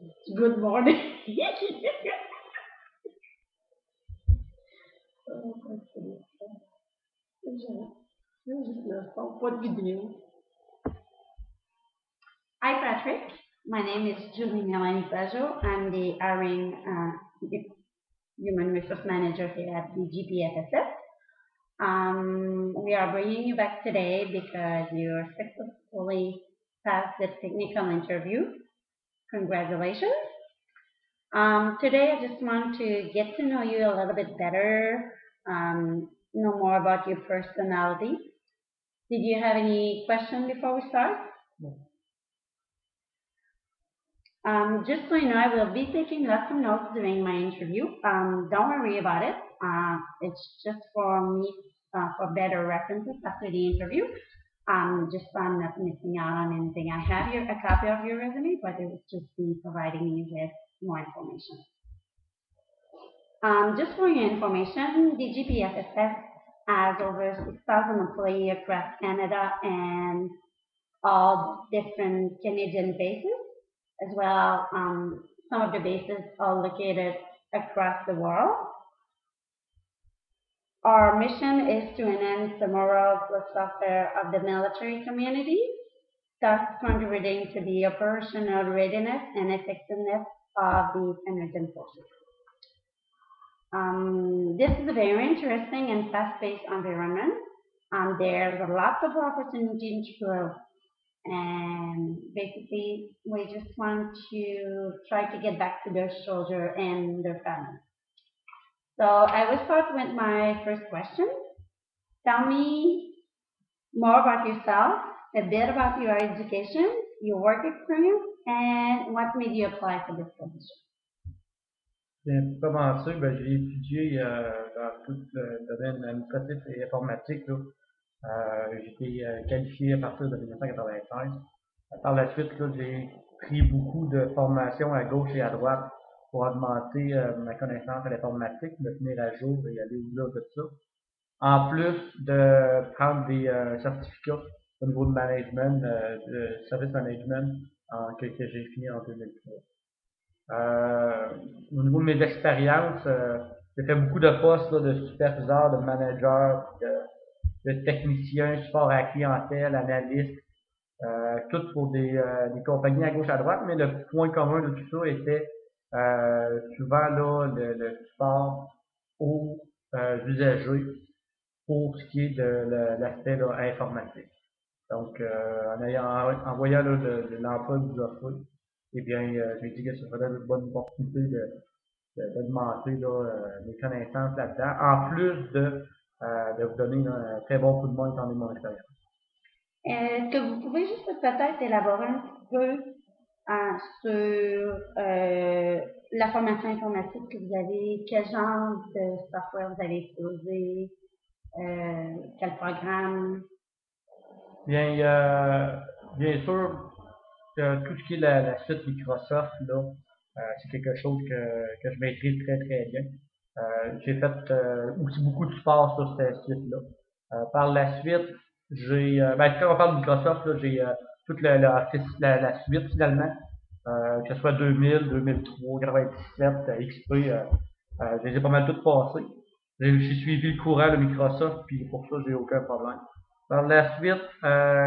Good morning. Pas de vidéo. Hi, Patrick. My name is Julie Melanie Pajot. I'm the hiring Human Resource Manager here at the GPFSS. We are bringing you back today because you successfully passed the technical interview. Congratulations. Today, I just want to get to know you a little bit better, know more about your personality. Did you have any question before we start? Just so you know, I will be taking lots of notes during my interview. Don't worry about it. It's just for me for better references after the interview. Just so I'm not missing out on anything. I have a copy of your resume, but it will just be providing you with more information. Just for your information, the GPFSS has over 6,000 employees across Canada and all different Canadian bases, as well. Some of the bases are located across the world. Our mission is to enhance the morals and welfare of the military community, thus contributing to the operational readiness and effectiveness of the Canadian forces. This is a very interesting and fast-paced environment. There's a lot of opportunity to grow, and basically we just want to try to get back to their soldier and their family. So I will start with my first question. Tell me more about yourself, a bit about your education, your work experience, and what made you apply for this position. Bien, pour commencer, j'ai étudié dans tout le domaine administratif et informatique. J'ai été qualifié à partir de 1996. Par la suite, j'ai pris beaucoup de formations à gauche et à droite pour augmenter ma connaissance à l'informatique, me tenir à jour et aller au-delà de ça. En plus de prendre des certificats au niveau de management, de service management, que j'ai fini en 2003. Au niveau de mes expériences, j'ai fait beaucoup de postes de superviseur, de manager, de technicien, support à la clientèle, analyste, tout pour des compagnies à gauche à droite, mais le point commun de tout ça était souvent le support aux usagers pour ce qui est de l'aspect informatique. Donc, en voyant l'emploi que vous offrez, eh bien, j'ai dit que ce serait une bonne opportunité d'augmenter mes connaissances là-dedans, en plus de vous donner un très bon coup de main étant donné mon expérience. Est-ce que vous pouvez juste peut-être élaborer un petit peu sur la formation informatique que vous avez, quel genre de software vous avez utilisé, quel programme? Bien sûr, tout ce qui est la suite Microsoft, c'est quelque chose que je maîtrise très très bien. J'ai fait aussi beaucoup de support sur cette suite-là. Par la suite, quand on parle de Microsoft, j'ai toute la suite finalement, que ce soit 2000, 2003, 97, XP, je les ai pas mal toutes passées. J'ai suivi le courant de Microsoft, puis pour ça, j'ai aucun problème. Par la suite,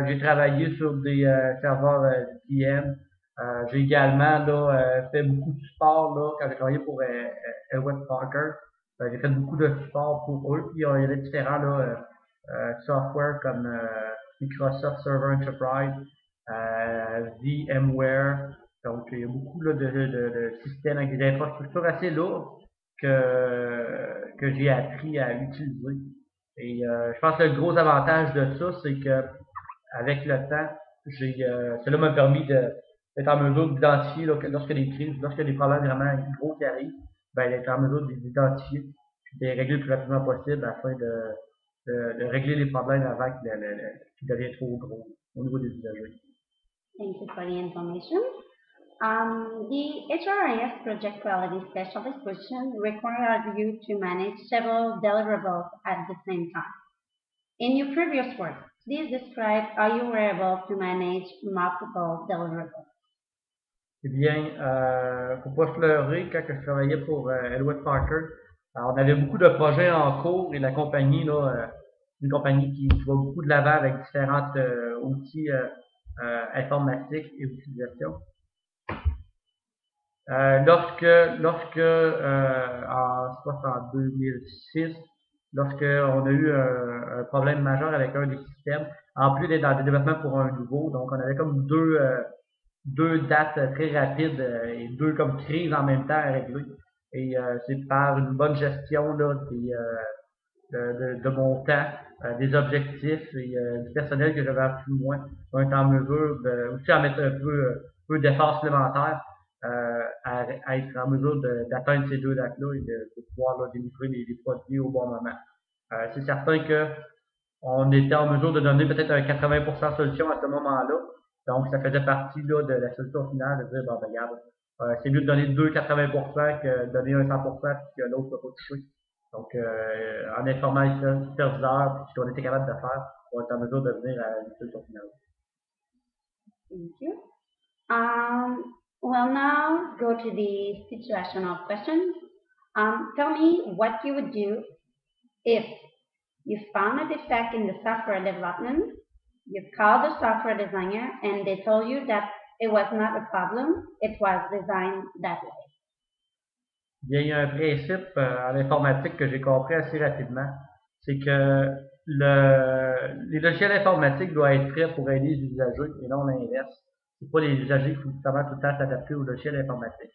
j'ai travaillé sur des serveurs VM. J'ai également fait beaucoup de support quand j'ai travaillé pour Elwet Parker. J'ai fait beaucoup de support pour eux. Puis il y avait différents software comme Microsoft Server Enterprise, VMware. Donc il y a beaucoup de systèmes avec des infrastructures assez lourdes que j'ai appris à utiliser. Et je pense que le gros avantage de ça, c'est que avec le temps, cela m'a permis d'être en mesure d'identifier lorsque des crises, lorsque des problèmes vraiment gros qui arrivent, d'être en mesure de les identifier et de les régler le plus rapidement possible afin de régler les problèmes avant qu'ils deviennent trop gros au niveau des usagers. Thank you for the information. The HRIS Project Quality Specialist position required you to manage several deliverables at the same time. In your previous work, please describe how you were able to manage multiple deliverables. Eh bien, faut pas se leurrer, quand je travaillais pour Elwood Parker, on avait beaucoup de projets en cours et la compagnie, là, une compagnie qui va beaucoup de l'avant avec différents outils informatiques et outils de gestion. Je pense en 2006, lorsque on a eu un problème majeur avec un des systèmes, en plus d'être dans le développement pour un nouveau, donc on avait comme deux dates très rapides et deux comme crises en même temps à régler. Et c'est par une bonne gestion là, de mon temps, des objectifs et du personnel que j'avais appris moins, on est en mesure de, aussi à mettre peu d'efforts supplémentaires à être en mesure d'atteindre ces deux dates-là et de pouvoir là, délivrer les produits au bon moment. C'est certain que on était en mesure de donner peut-être un 80% de solution à ce moment-là. Donc, ça faisait partie là, de la solution finale de dire, bon, ben, regarde, c'est mieux de donner deux 80% que de donner un 100% puis que l'autre ne soit pas touché. Donc, en informant les superviseurs, puis ce qu'on était capable de faire, on est en mesure de venir à une solution finale. Thank you. We'll now go to the situational questions. Tell me what you would do if you found a defect in the software development, you called the software designer, and they told you that it was not a problem, it was designed that way. Bien, il y a un principe en informatique que j'ai compris assez rapidement, c'est que les logiciels informatiques doivent être prêts pour aider les usagers et non l'inverse. C'est pas les usagers qui faut tout le temps s'adapter aux logiciels informatiques.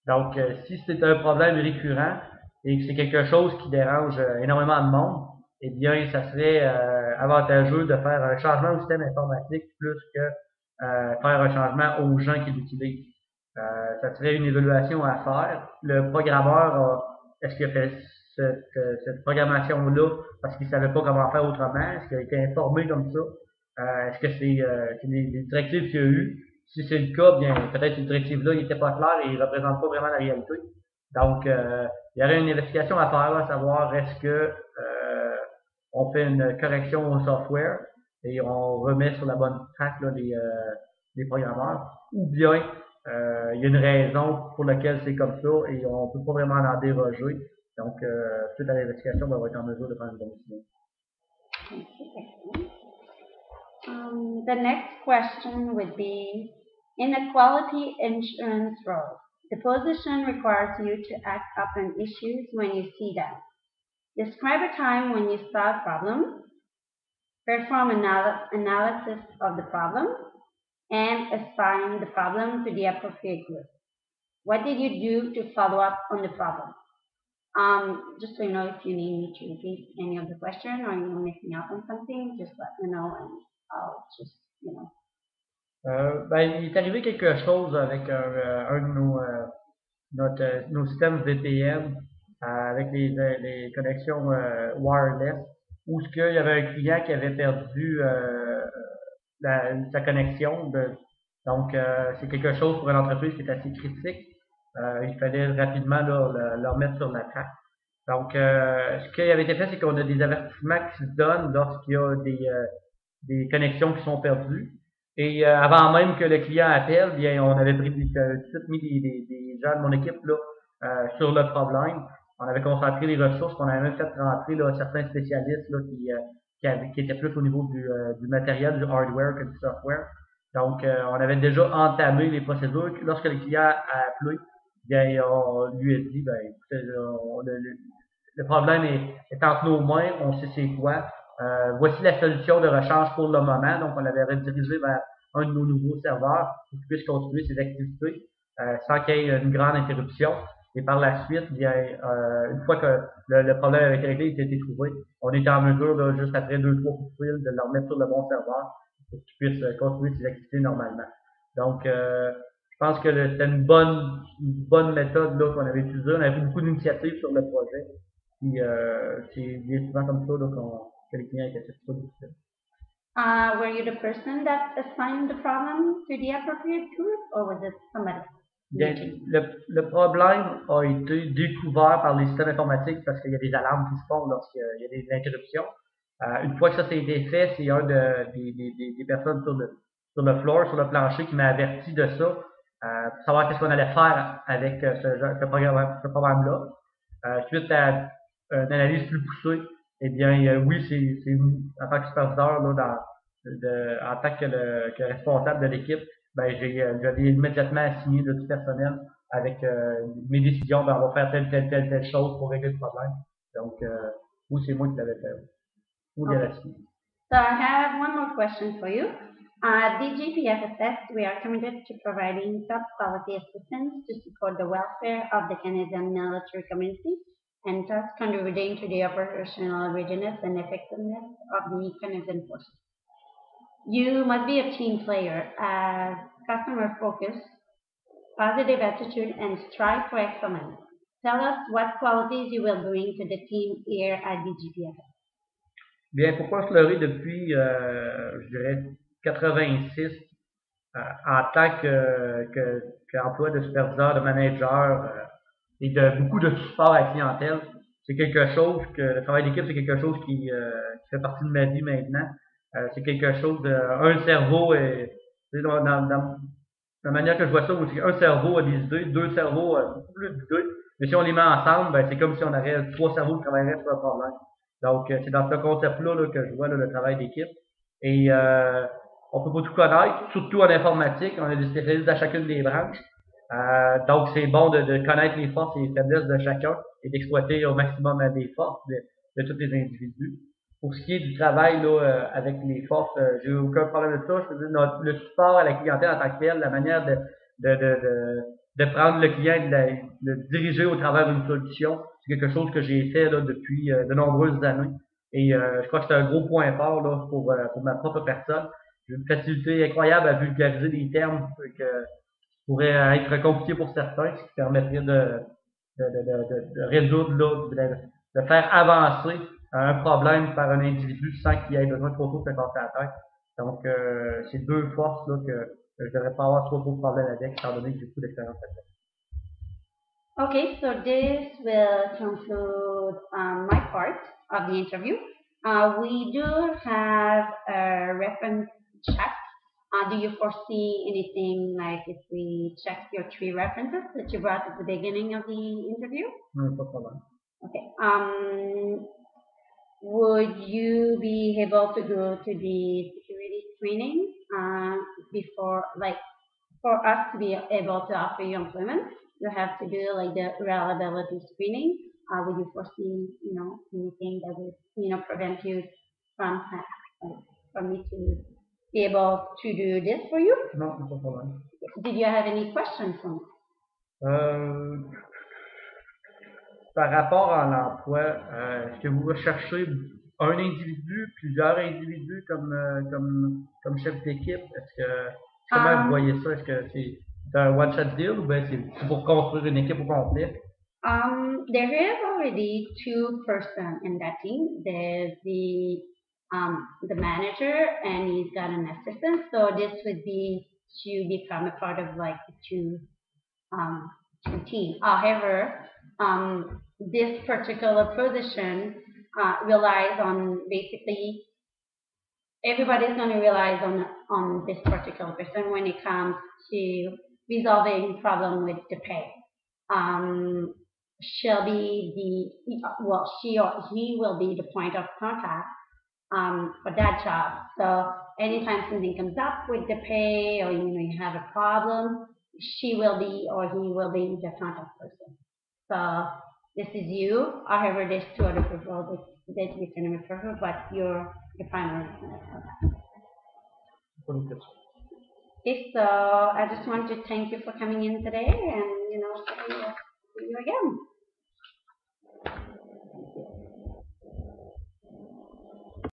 Donc, si c'est un problème récurrent et que c'est quelque chose qui dérange énormément de monde, eh bien, ça serait avantageux de faire un changement au système informatique plus que faire un changement aux gens qui l'utilisent. Ça serait une évaluation à faire. Le programmeur, est-ce qu'il a fait cette programmation-là parce qu'il savait pas comment faire autrement? Est-ce qu'il a été informé comme ça? Est-ce que c'est des directives qu'il y a eu? Si c'est le cas, bien, peut-être cette directive-là n'était pas claire et ne représente pas vraiment la réalité. Donc, il y aurait une investigation à faire, à savoir est-ce que on fait une correction au software et on remet sur la bonne track là, les programmeurs, ou bien il y a une raison pour laquelle c'est comme ça et on ne peut pas vraiment en déroger. Donc, suite à l'investigation, on va être en mesure de prendre une bonne décision. The next question would be, in a quality assurance role, the position requires you to act upon issues when you see them. Describe a time when you saw a problem, perform analysis of the problem, and assign the problem to the appropriate group. What did you do to follow up on the problem? Just so you know, if you need me to repeat any of the question or you're missing out on something, just let me know and I'll just, you know. Ben, il est arrivé quelque chose avec un de nos systèmes VPN avec les connexions wireless, où il y avait un client qui avait perdu sa connexion. Donc, c'est quelque chose pour une entreprise qui est assez critique. Il fallait rapidement le remettre sur la traque. Donc, ce qui avait été fait, c'est qu'on a des avertissements qui se donnent lorsqu'il y a des connexions qui sont perdues. Et avant même que le client appelle, bien, on avait pris tout de suite mis des gens de mon équipe là, sur le problème. On avait concentré les ressources, on avait même fait rentrer là, certains spécialistes là, qui étaient plus au niveau du matériel, du hardware que du software. Donc, on avait déjà entamé les procédures. Lorsque le client a appelé, bien, on lui a dit, ben, écoutez, le problème est entre nos mains, on sait c'est quoi. Voici la solution de rechange pour le moment. Donc, on l'avait redirigé vers un de nos nouveaux serveurs pour qu'il puisse continuer ses activités sans qu'il y ait une grande interruption. Et par la suite, bien, une fois que le problème avec réglé a été trouvé, on était en mesure, là, juste après 2-3 coups de fil, de le remettre sur le bon serveur pour qu'il puisse continuer ses activités normalement. Donc, je pense que c'était une bonne méthode là, qu'on avait utilisée. On avait fait beaucoup d'initiatives sur le projet. Puis, c'est bien souvent comme ça là, que les clients étaient satisfaits du système. Were you the person that assigned the problem to the appropriate group or was it somebody? Bien, le problème a été découvert par les systèmes informatiques parce qu'il y a des alarmes qui se font lorsqu'il y a des interruptions. Une fois que ça a été fait, c'est un des personnes sur le floor, sur le plancher, qui m'a averti de ça. pour savoir qu'est-ce qu'on allait faire avec ce programme-là. Suite à une analyse plus poussée, eh bien, oui, c'est en tant que superviseur, là, en tant que responsable de l'équipe, ben, j'avais immédiatement assigné de tout personnel avec mes décisions, ben, on va faire telle chose pour régler le problème. Donc, oui, c'est moi qui l'avais fait. Ou bien Okay. assigné. So I have one more question for you. At the GPFSS, we are committed to providing top quality assistance to support the welfare of the Canadian military community and thus contributing to the operational readiness and effectiveness of the Canadian forces. You must be a team player, customer focus, positive attitude, and strive for excellence. Tell us what qualities you will bring to the team here at the GPFSS. Bien, pourquoi fleurir depuis, je dirais, 86 en tant qu'emploi de superviseur, de manager et de beaucoup de support à la clientèle, c'est quelque chose que le travail d'équipe, c'est quelque chose qui fait partie de ma vie maintenant. C'est quelque chose de un cerveau et dans la manière que je vois ça, c'est un cerveau a des idées, deux cerveaux a beaucoup plus d'idées, mais si on les met ensemble, ben, c'est comme si on avait trois cerveaux qui travailleraient sur un problème. Donc, c'est dans ce concept-là là, que je vois là, le travail d'équipe. Et on peut pas tout connaître, surtout en informatique. On a des spécialistes dans chacune des branches. Donc, c'est bon de connaître les forces et les faiblesses de chacun et d'exploiter au maximum les forces de tous les individus. Pour ce qui est du travail là, avec les forces, j'ai aucun problème de ça. Je veux dire, le support à la clientèle en tant que tel, la manière de prendre le client et de le diriger au travers d'une solution, c'est quelque chose que j'ai fait là, depuis de nombreuses années. Et je crois que c'est un gros point fort là, pour ma propre personne. J'ai une facilité incroyable à vulgariser des termes que pourraient être compliqués pour certains, ce qui permettrait de résoudre, là, de faire avancer un problème par un individu sans qu'il ait besoin de trop tôt se casser la tête. Donc, c'est deux forces là, que je devrais pas avoir trop de problèmes avec, étant donné que j'ai beaucoup d'expérience là-dedans. Okay, so this will conclude my part of the interview. We do have a reference check. Do you foresee anything like if we check your three references that you brought at the beginning of the interview? Pas de problème. Okay. Would you be able to go to the security screening before, like, for us to be able to offer you employment? You have to do like the reliability screening. Would you foresee, anything that would, prevent you from from me to be able to do this for you? Non, pas de problème. Did you have any questions for me? Par rapport à l'emploi, est-ce que vous recherchez un individu, plusieurs individus comme chef d'équipe? Comment vous voyez ça? Est-ce que c'est un one-shot deal ou bien c'est pour construire une équipe au complet? There is already two person in that team. There's the manager and he's got an assistant. So this would be to become a part of like the two team. However, this particular position relies on basically everybody's going to rely on this particular person when it comes to resolving problem with the pay. She'll be she or he will be the point of contact for that job. So anytime something comes up with the pay or you have a problem, she will be or he will be the contact person. So this is you. However, there's two other people that we can refer to, but you're the primary contact. Okay, so I just want to thank you for coming in today and see you again.